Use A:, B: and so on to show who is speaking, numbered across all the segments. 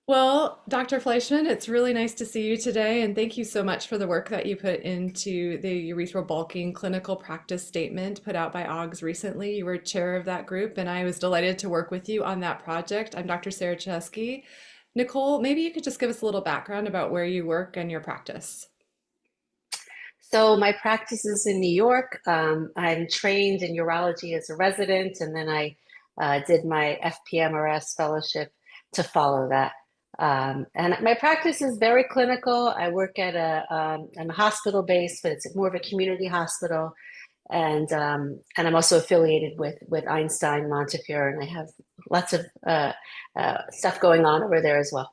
A: Well, Dr. Fleischmann, it's really nice to see you today, and thank you so much for the work that you put into the urethral bulking clinical practice statement put out by AUGS recently. You were chair of that group, and I was delighted to work with you on that project. I'm Dr. Sara Cichowski. Nicole, maybe you could just give us a little background about where you work and your practice.
B: So my practice is in New York. I'm trained in urology as a resident, and then I did my FPMRS fellowship to follow that. And my practice is very clinical. I work at I'm a hospital based, but it's more of a community hospital, and I'm also affiliated with Einstein Montefiore, and I have lots of stuff going on over there as well.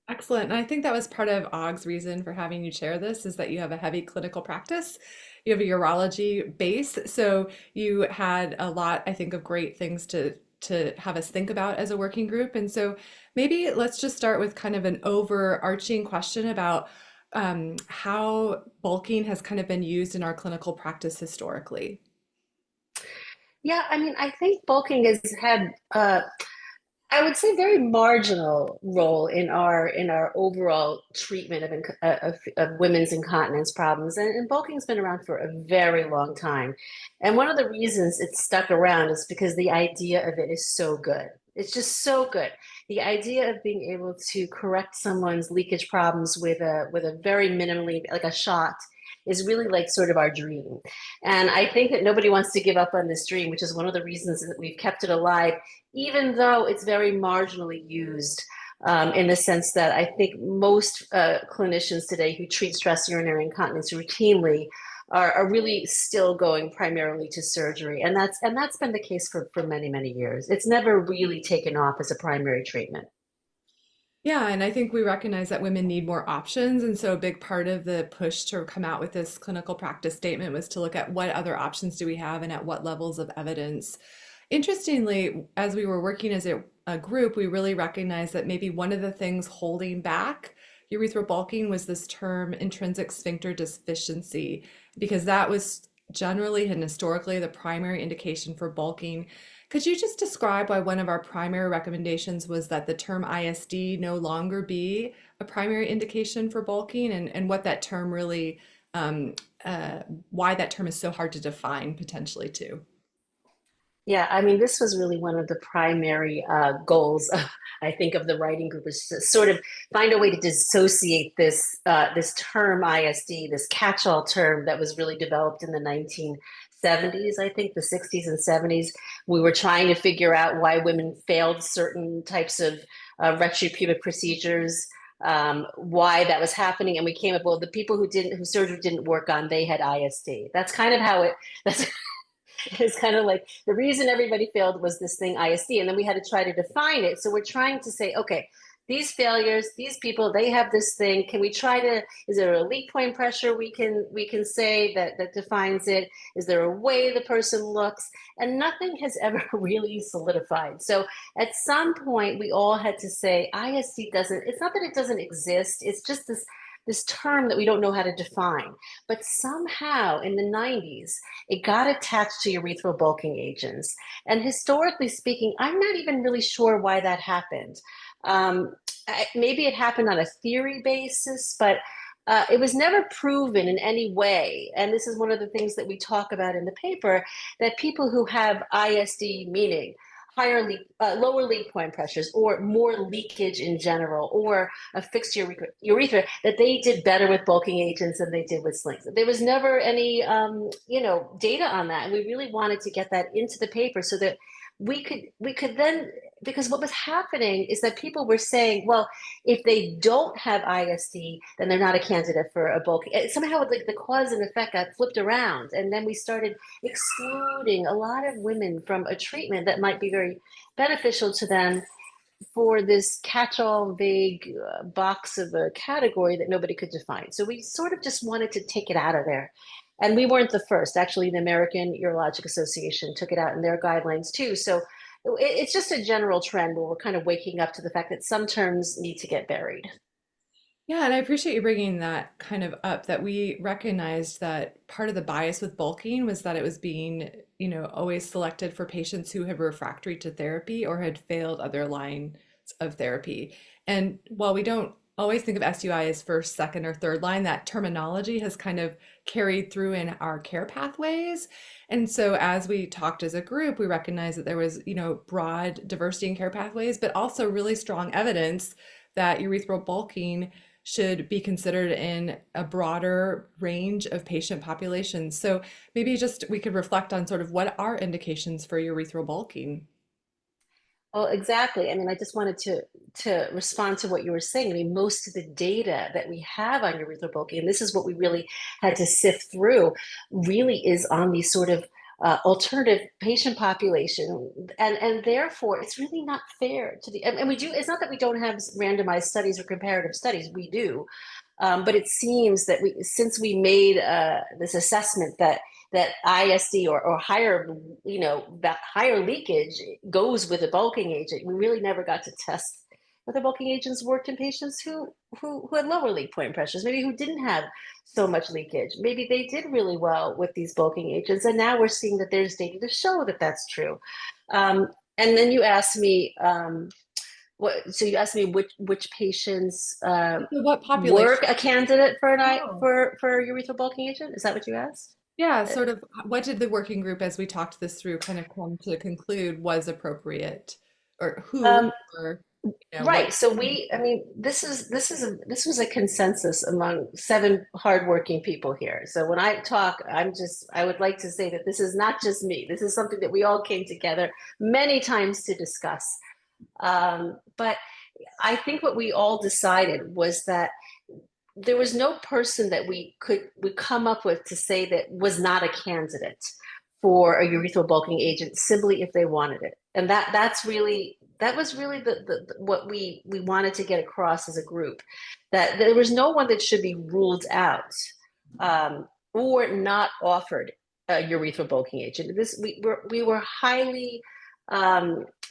A: Excellent. And I think that was part of OG's reason for having you chair this is that you have a heavy clinical practice. You have a urology base. So you had a lot, I think, of great things to have us think about as a working group. And so maybe let's just start with kind of an overarching question about how bulking has kind of been used in our clinical practice historically.
B: Yeah, I mean, I think bulking has had I would say very marginal role in our overall treatment of women's incontinence problems. And bulking's been around for a very long time. And one of the reasons it's stuck around is because the idea of it is so good. It's just so good. The idea of being able to correct someone's leakage problems with a very minimally like a shot is really like sort of our dream. And I think that nobody wants to give up on this dream, which is one of the reasons that we've kept it alive even though it's very marginally used in the sense that I think most clinicians today who treat stress urinary incontinence routinely are really still going primarily to surgery, and that's been the case for many many years. It's never really taken off as a primary treatment.
A: Yeah, and I think we recognize that women need more options. And so a big part of the push to come out with this clinical practice statement was to look at what other options do we have and at what levels of evidence. Interestingly, as we were working as a group, we really recognized that maybe one of the things holding back urethral bulking was this term intrinsic sphincter deficiency, because that was generally and historically the primary indication for bulking. Could you just describe why one of our primary recommendations was that the term ISD no longer be a primary indication for bulking and what that term really, um, why that term is so hard to define potentially too?
B: Yeah, I mean, this was really one of the primary goals, I think, of the writing group is to sort of find a way to dissociate this term ISD, this catch-all term that was really developed in the 1970s, I think, the 60s and 70s. We were trying to figure out why women failed certain types of retropubic procedures, why that was happening, and we came up, well, the people whose surgery didn't work on, they had ISD. That's kind of how it. That's it's kind of like the reason everybody failed was this thing ISD, and then we had to try to define it. So we're trying to say, okay, these failures, these people, they have this thing. Can we try to? Is there a leak point pressure we can say that defines it? Is there a way the person looks? And nothing has ever really solidified. So at some point, we all had to say ISD doesn't. It's not that it doesn't exist. It's just this term that we don't know how to define. But somehow in the 90s, it got attached to urethral bulking agents. And historically speaking, I'm not even really sure why that happened. Um, Maybe it happened on a theory basis, but it was never proven in any way. And this is one of the things that we talk about in the paper that people who have ISD, meaning lower leak point pressures, or more leakage in general, or a fixed urethra, that they did better with bulking agents than they did with slings. There was never any, data on that, and we really wanted to get that into the paper so that we could then, because what was happening is that people were saying, well, if they don't have ISD, then they're not a candidate for a bulk. Somehow like the cause and effect got flipped around, and then we started excluding a lot of women from a treatment that might be very beneficial to them for this catch-all vague box of a category that nobody could define. So we sort of just wanted to take it out of there. And we weren't the first. Actually, the American Urologic Association took it out in their guidelines too. So it's just a general trend where we're kind of waking up to the fact that some terms need to get buried.
A: Yeah, and I appreciate you bringing that kind of up, that we recognized that part of the bias with bulking was that it was being, always selected for patients who had refractory to therapy or had failed other line of therapy. And while we don't always think of SUI as first, second, or third line, that terminology has kind of carried through in our care pathways. And so as we talked as a group, we recognized that there was, broad diversity in care pathways, but also really strong evidence that urethral bulking should be considered in a broader range of patient populations. So maybe just we could reflect on sort of what are indications for urethral bulking.
B: Oh, exactly. I mean, I just wanted to respond to what you were saying. I mean, most of the data that we have on urethral bulking, and this is what we really had to sift through, really is on these sort of alternative patient population, and therefore it's really not fair to the. And we do. It's not that we don't have randomized studies or comparative studies. We do, but it seems that since we made this assessment that ISD or higher, that higher leakage goes with a bulking agent, we really never got to test whether bulking agents worked in patients who had lower leak point pressures, maybe who didn't have so much leakage. Maybe they did really well with these bulking agents, and now we're seeing that there's data to show that that's true. And then you asked me, so you asked me which patients
A: So what
B: work
A: population?
B: a candidate for
A: Oh.
B: for urethral bulking agent. Is that what you asked?
A: Yeah,
B: Uh,
A: sort of what did the working group, as we talked this through, kind of come to conclude was appropriate, or who,
B: Um,
A: or what?
B: right. So I mean, this was a consensus among seven hardworking people here. So when I talk, I would like to say that this is not just me. This is something that we all came together many times to discuss. But I think what we all decided was that there was no person that we come up with to say that was not a candidate for a urethral bulking agent simply if they wanted it. And that was really what we wanted to get across as a group, that there was no one that should be ruled out or not offered a urethral bulking agent. We were highly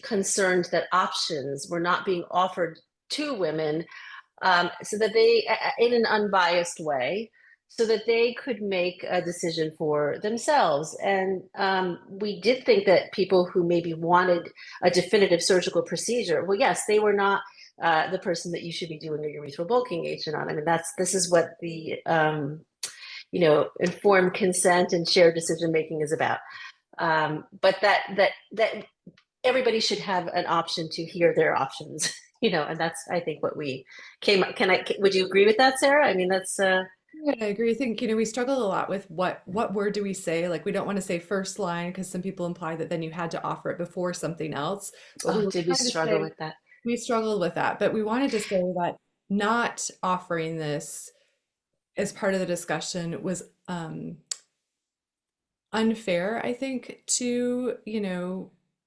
B: concerned that options were not being offered to women, so that they, in an unbiased way, so that they could make a decision for themselves. And we did think that people who maybe wanted a definitive surgical procedure, well, yes, they were not the person that you should be doing a urethral bulking agent on. I mean, this is what the informed consent and shared decision making is about. But that everybody should have an option to hear their options, and that's, I think, what we came up. Would you agree with that, Sarah? I mean, that's,
A: Yeah, I agree. I think, we struggle a lot with what word do we say? Like we don't want to say first line because some people imply that then you had to offer it before something else. But we
B: oh,
A: were
B: did we
A: trying to
B: struggle
A: say
B: with that?
A: we struggled with that, but we wanted to say that not offering this as part of the discussion was unfair, I think, to,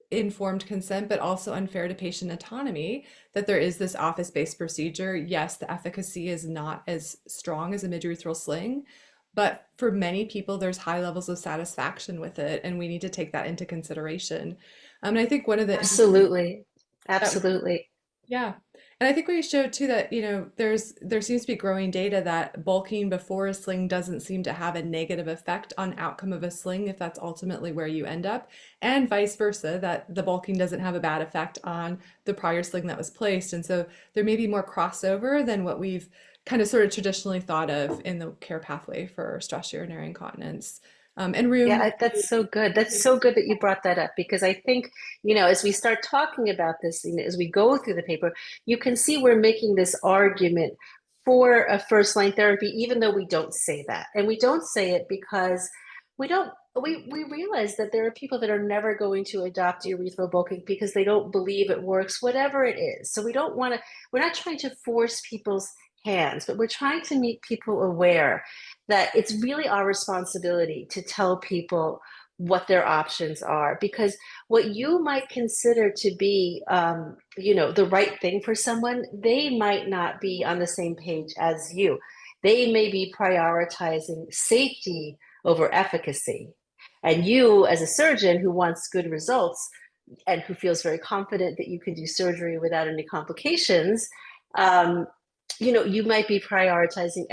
A: informed consent, but also unfair to patient autonomy, that there is this office-based procedure. Yes, the efficacy is not as strong as a midurethral sling, but for many people, there's high levels of satisfaction with it, and we need to take that into consideration. And I think one of the interesting
B: Absolutely.
A: that
B: Absolutely.
A: yeah. And I think we showed too that, there seems to be growing data that bulking before a sling doesn't seem to have a negative effect on outcome of a sling if that's ultimately where you end up, and vice versa, that the bulking doesn't have a bad effect on the prior sling that was placed. And so there may be more crossover than what we've kind of sort of traditionally thought of in the care pathway for stress urinary incontinence. And room.
B: That's so good. That's so good that you brought that up, because I think, as we start talking about this, as we go through the paper, you can see we're making this argument for a first line therapy, even though we don't say that. And we don't say it because we don't, we realize that there are people that are never going to adopt urethral bulking because they don't believe it works, whatever it is. So we're not trying to force people's hands, but we're trying to make people aware that it's really our responsibility to tell people what their options are, because what you might consider to be the right thing for someone, they might not be on the same page as you. They may be prioritizing safety over efficacy, and you, as a surgeon who wants good results and who feels very confident that you can do surgery without any complications, um, you might be prioritizing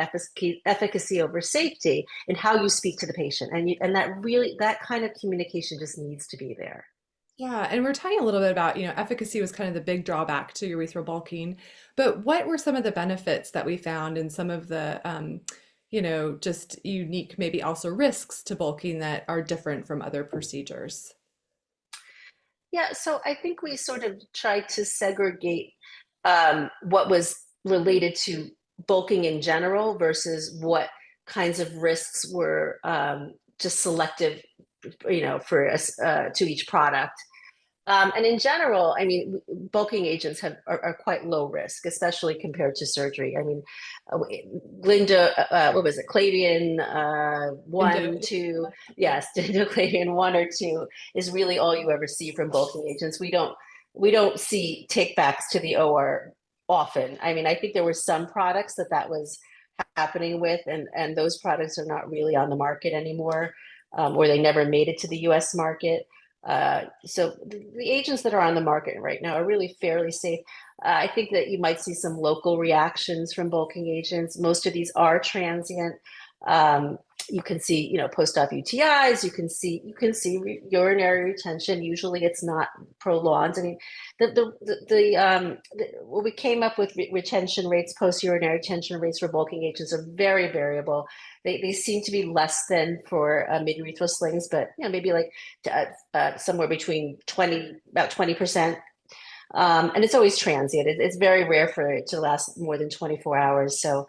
B: efficacy over safety in how you speak to the patient, and that kind of communication just needs to be there.
A: Yeah, and we're talking a little bit about, efficacy was kind of the big drawback to urethral bulking, but what were some of the benefits that we found and some of the, just unique, maybe also risks to bulking that are different from other procedures?
B: Yeah, so I think we sort of tried to segregate what was related to bulking in general versus what kinds of risks were just selective, for us to each product. And in general, I mean, bulking agents are quite low risk, especially compared to surgery. I mean, uh, what was it, Clavian
A: Indo,
B: one, two, yes, Clavian one or two is really all you ever see from bulking agents. We don't see takebacks to the OR often. I mean, I think there were some products that was happening with, and those products are not really on the market anymore, or they never made it to the U.S. market. So the agents that are on the market right now are really fairly safe. I think that you might see some local reactions from bulking agents. Most of these are transient. Um, you can see, post-op UTIs. You can see urinary retention. Usually, it's not prolonged. I mean, what we came up with retention rates, post-urinary retention rates for bulking agents are very variable. They seem to be less than for mid-urethral slings, but maybe like somewhere between about 20%. And it's always transient. It's very rare for it to last more than 24 hours. So,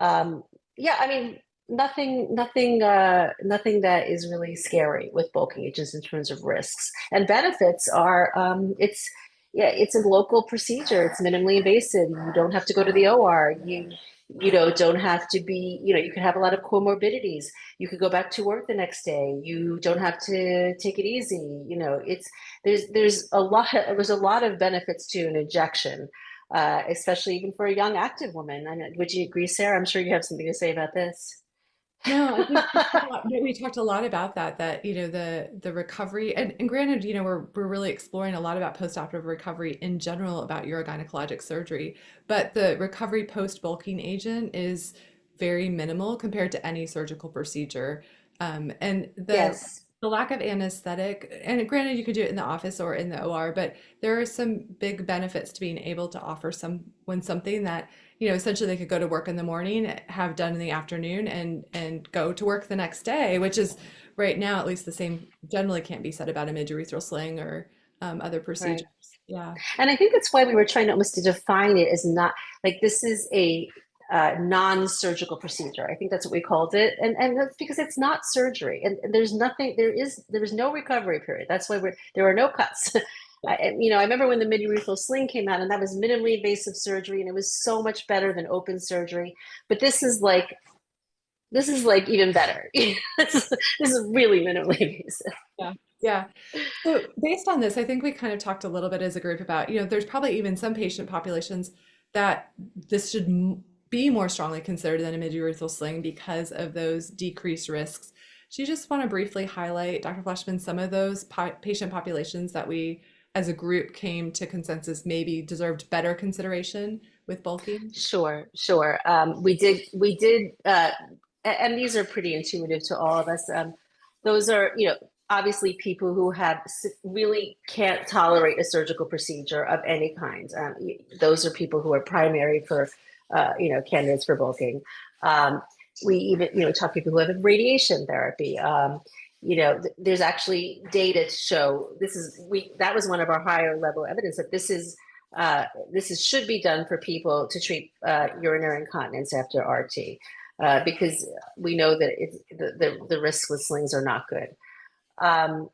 B: um, yeah, I mean, nothing that is really scary with bulking agents in terms of risks and benefits are, it's a local procedure. It's minimally invasive. You don't have to go to the OR. Don't have to be, you can have a lot of comorbidities. You could go back to work the next day. You don't have to take it easy. There's a lot of benefits to an injection, especially even for a young active woman. Would you agree, Sarah? I'm sure you have something to say about this.
A: No, I think we talked a lot about that, the recovery and granted, we're really exploring a lot about postoperative recovery in general about urogynecologic surgery, but the recovery post bulking agent is very minimal compared to any surgical procedure. And
B: Yes.
A: the lack of anesthetic, and granted, you could do it in the office or in the OR, but there are some big benefits to being able to offer someone something that essentially they could go to work in the morning, have done in the afternoon, and go to work the next day, which is right now at least the same generally can't be said about a mid-urethral sling or other procedures.
B: Right.
A: Yeah.
B: And I think that's why we were trying to almost to define it as not like this is a non-surgical procedure. I think that's what we called it, and that's because it's not surgery, and there's nothing. There is no recovery period. That's why there are no cuts. I remember when the mid-urethral sling came out, and that was minimally invasive surgery, and it was so much better than open surgery. But this is like even better. This is really minimally invasive.
A: Yeah. Yeah. So based on this, I think we kind of talked a little bit as a group about, there's probably even some patient populations that this should be more strongly considered than a mid-urethral sling because of those decreased risks. Do you just want to briefly highlight, Dr. Fleischmann, some of those patient populations that we as a group came to consensus maybe deserved better consideration with bulking?
B: Sure, sure. We did, and these are pretty intuitive to all of us. Those are, obviously people who really can't tolerate a surgical procedure of any kind. Those are people who are primary for, candidates for bulking. Um, we even, talk people who have radiation therapy. There's actually data to show that was one of our higher level evidence that this should be done for people to treat urinary incontinence after RT, because we know that the risks with slings are not good. Um,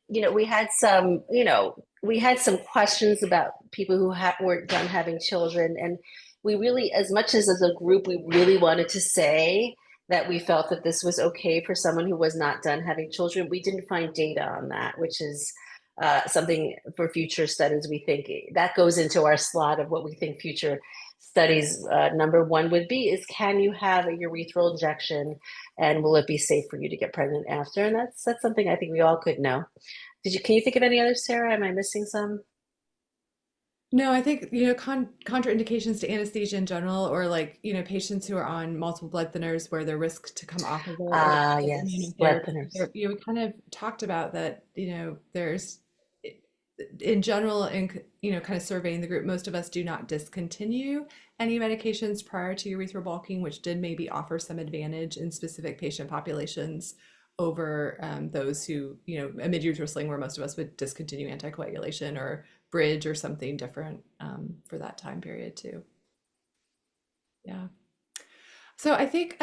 B: we had some questions about people who weren't done having children, and we really, as much as a group, we really wanted to say that we felt that this was okay for someone who was not done having children. We didn't find data on that, which is something for future studies. We think that goes into our slot of what we think future studies number one would be is, can you have a urethral injection and will it be safe for you to get pregnant after? And that's something I think we all could know. Can you think of any others, Sarah? Am I missing some?
A: No, I think, contraindications to anesthesia in general, or like, patients who are on multiple blood thinners where the risk to come off of it or
B: Yes, blood
A: immunotherapy,
B: thinners.
A: we kind of talked about that, there's in general, in kind of surveying the group, most of us do not discontinue any medications prior to urethral bulking, which did maybe offer some advantage in specific patient populations over those who, a mid-urethral sling, where most of us would discontinue anticoagulation or bridge or something different for that time period too. Yeah. So I think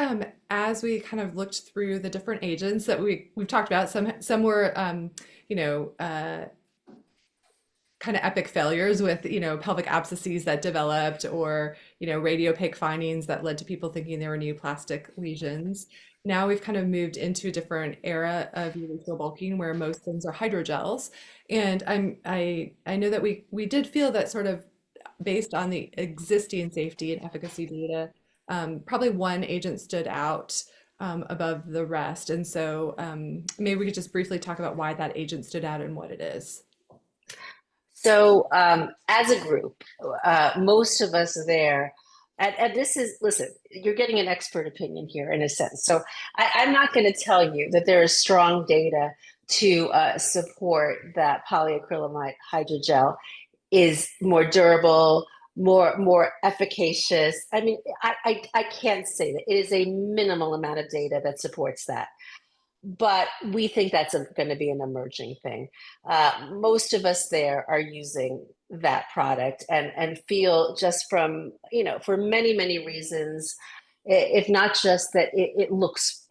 A: as we kind of looked through the different agents that we've talked about, some were you know kind of epic failures with pelvic abscesses that developed, or radiopaque findings that led to people thinking there were neoplastic lesions. Now we've kind of moved into a different era of urethral bulking where most things are hydrogels, and I know that we did feel that sort of based on the existing safety and efficacy data, probably one agent stood out above the rest. And so maybe we could just briefly talk about why that agent stood out and what it is.
B: So, as a group, most of us there, and this is, listen, you're getting an expert opinion here in a sense. So, I'm not going to tell you that there is strong data to support that polyacrylamide hydrogel is more durable, more efficacious. I mean, I can't say that. It is a minimal amount of data that supports that, but we think that's going to be an emerging thing. Most of us there are using that product and feel just from, for many reasons, if not just that it looks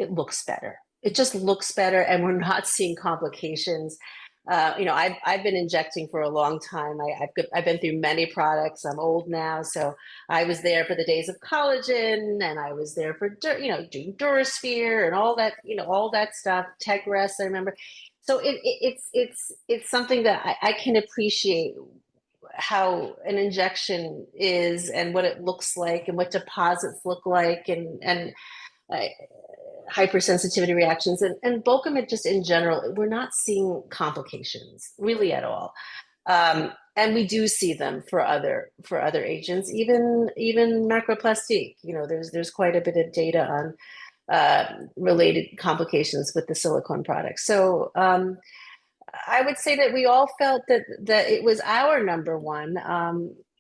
B: better. It just looks better, and we're not seeing complications. I've been injecting for a long time. I've been through many products. I'm old now, so I was there for the days of collagen, and I was there for doing Durasphere and all that stuff. Tegris, I remember. So it's something that I can appreciate how an injection is and what it looks like and what deposits look like, and uh, hypersensitivity reactions, and Bulkamid just in general, we're not seeing complications really at all. And we do see them for other agents, even macroplastique. There's quite a bit of data on related complications with the silicone products. So I would say that we all felt that it was our number one.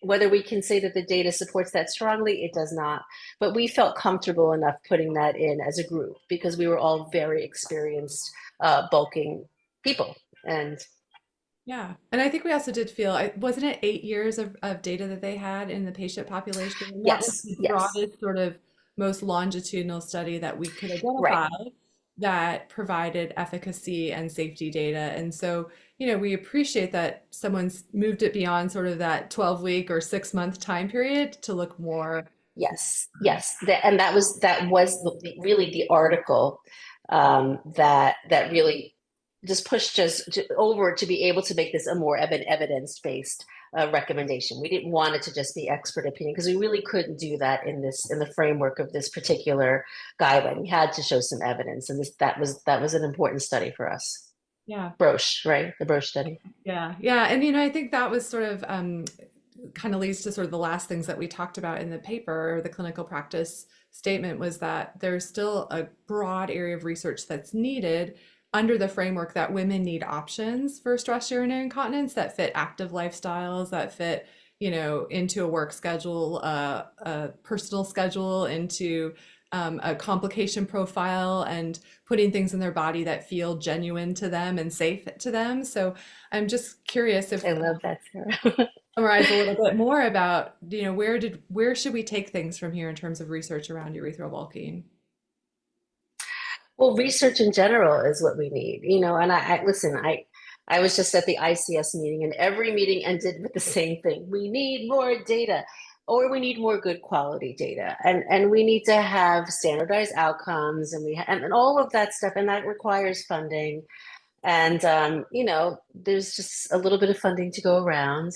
B: Whether we can say that the data supports that strongly, it does not. But we felt comfortable enough putting that in as a group because we were all very experienced bulking people. And
A: Yeah. And I think we also did feel, wasn't it 8 years of data that they had in the patient population? And that was
B: yes,
A: the
B: yes,
A: broadest, sort of most longitudinal study that we could
B: right.
A: identify that provided efficacy and safety data. And so, we appreciate that someone's moved it beyond sort of that 12-week or 6-month time period to look more.
B: Yes, yes, and that was really the article that really just pushed us over to be able to make this a more evidence-based recommendation. We didn't want it to just be expert opinion because we really couldn't do that in the framework of this particular guideline. We had to show some evidence, and that was an important study for us.
A: Yeah.
B: Broche, right? The Broche study.
A: Yeah, yeah, and I think that was sort of kind of leads to sort of the last things that we talked about in the paper. The clinical practice statement was that there's still a broad area of research that's needed under the framework that women need options for stress urinary incontinence that fit active lifestyles, that fit, into a work schedule, a personal schedule, into a complication profile, and putting things in their body that feel genuine to them and safe to them. So I'm just curious if
B: I love that, Sarah.
A: summarize a little bit more about, where should we take things from here in terms of research around urethral bulking?
B: Well, research in general is what we need, and I listen, I was just at the ICS meeting, and every meeting ended with the same thing. We need more data, or we need more good quality data, and we need to have standardized outcomes, and all of that stuff, and that requires funding. And there's just a little bit of funding to go around.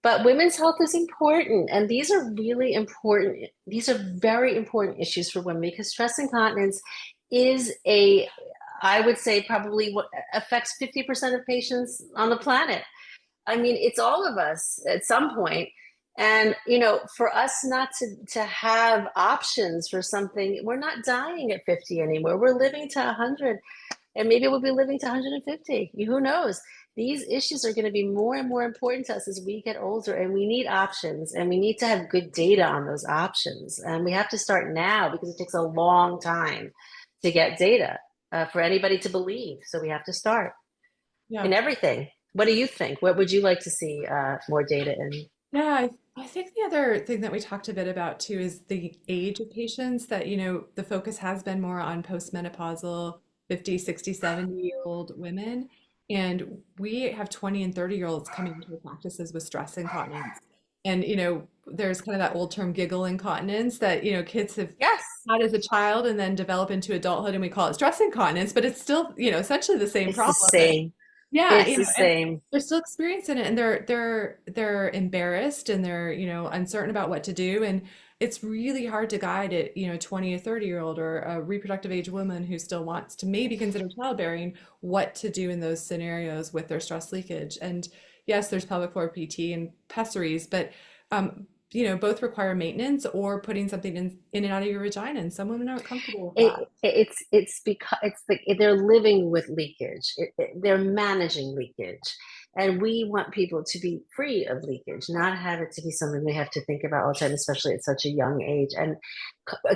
B: But women's health is important, and these are really important. These are very important issues for women because stress incontinence is I would say, probably what affects 50% of patients on the planet. I mean, it's all of us at some point. And, for us not to have options for something, we're not dying at 50 anymore. We're living to 100, and maybe we'll be living to 150. Who knows? these issues are going to be more and more important to us as we get older, and we need options, and we need to have good data on those options. And we have to start now because it takes a long time to get data for anybody to believe. So we have to start
A: Yeah.
B: in everything. What do you think? What would you like to see more data in?
A: Yeah, I think the other thing that we talked a bit about too is the age of patients that, the focus has been more on postmenopausal 50, 60, 70-year-old women. And we have 20 and 30-year-olds coming into our practices with stress incontinence. And, there's kind of that old term giggle incontinence that, kids have
B: Yes,
A: had as a child and then develop into adulthood and we call it stress incontinence, but it's still, essentially the same
B: it's the
A: problem. And
B: same.
A: yeah,
B: It's the
A: and
B: same.
A: they're still experiencing it and they're embarrassed and they're, uncertain about what to do. And it's really hard to guide it, 20 or 30-year-old or a reproductive age woman who still wants to maybe consider childbearing, what to do in those scenarios with their stress leakage. And yes, there's pelvic floor PT and pessaries, but both require maintenance or putting something in and out of your vagina, and some women aren't comfortable with that.
B: It's because it's like they're living with leakage. They're managing leakage, and we want people to be free of leakage, not have it to be something they have to think about all the time, especially at such a young age. And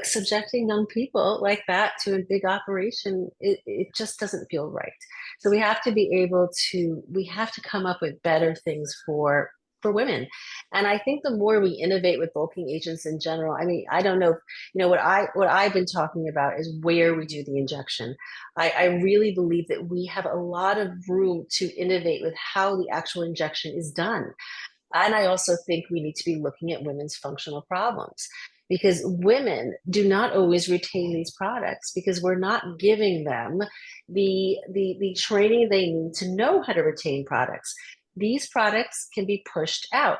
B: subjecting young people like that to a big operation, it just doesn't feel right. So we have to be able to. We have to come up with better things for women. And I think the more we innovate with bulking agents in general, I mean, I don't know, what I've been talking about is where we do the injection. I really believe that we have a lot of room to innovate with how the actual injection is done. And I also think we need to be looking at women's functional problems because women do not always retain these products because we're not giving them the training they need to know how to retain products. These products can be pushed out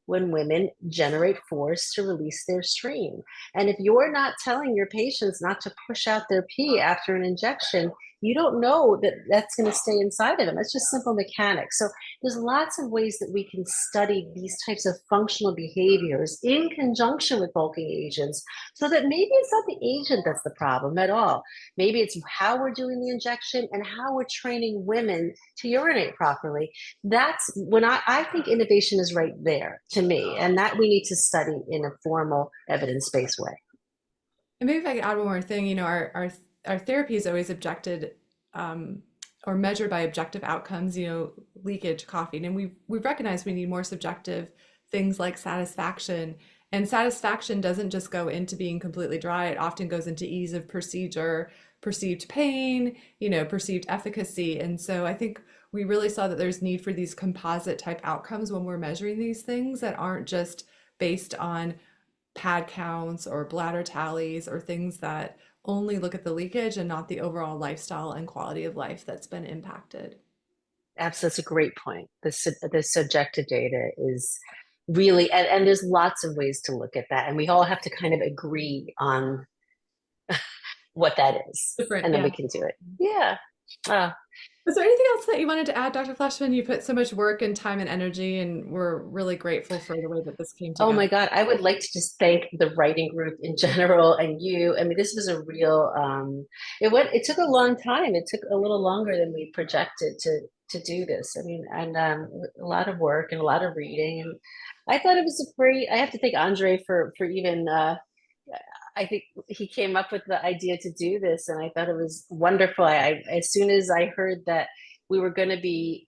B: when women generate force to release their stream. And if you're not telling your patients not to push out their pee after an injection, you don't know that that's going to stay inside of them. It's just simple mechanics. So there's lots of ways that we can study these types of functional behaviors in conjunction with bulking agents so that maybe it's not the agent that's the problem at all. Maybe it's how we're doing the injection and how we're training women to urinate properly. That's when I think innovation is right there to me, and that we need to study in a formal evidence-based way.
A: And maybe if I could add one more thing, our therapy is always objected um, or measured by objective outcomes, leakage, coughing, and we've recognized we need more subjective things like satisfaction. And satisfaction doesn't just go into being completely dry; it often goes into ease of procedure, perceived pain, perceived efficacy. And so I think we really saw that there's need for these composite type outcomes when we're measuring these things that aren't just based on pad counts or bladder tallies or things that only look at the leakage and not the overall lifestyle and quality of life that's been impacted.
B: Absolutely, that's a great point. The subjective data is really, and there's lots of ways to look at that, and we all have to kind of agree on what that is,
A: Different,
B: and then
A: yeah.
B: we can do it. Yeah. Uh,
A: Was there anything else that you wanted to add, Dr. Fleshman? You put so much work and time and energy, and we're really grateful for the way that this came
B: Oh
A: together.
B: my God, I would like to just thank the writing group in general and you. I mean, this was a real it took a long time. It took a little longer than we projected to do this. I mean, and a lot of work and a lot of reading. And I thought it was a great, I have to thank Andre for even I think he came up with the idea to do this, and I thought it was wonderful. As soon as I heard that we were going to be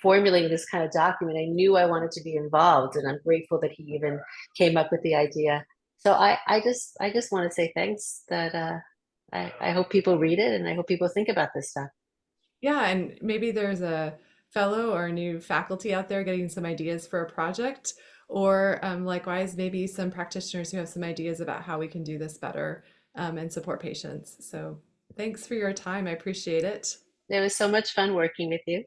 B: formulating this kind of document, I knew I wanted to be involved, and I'm grateful that he even came up with the idea. So I just want to say thanks. That I hope people read it, and I hope people think about this stuff.
A: Yeah, and maybe there's a fellow or a new faculty out there getting some ideas for a project, or likewise, maybe some practitioners who have some ideas about how we can do this better and support patients. So thanks for your time. I appreciate it.
B: It was so much fun working with you.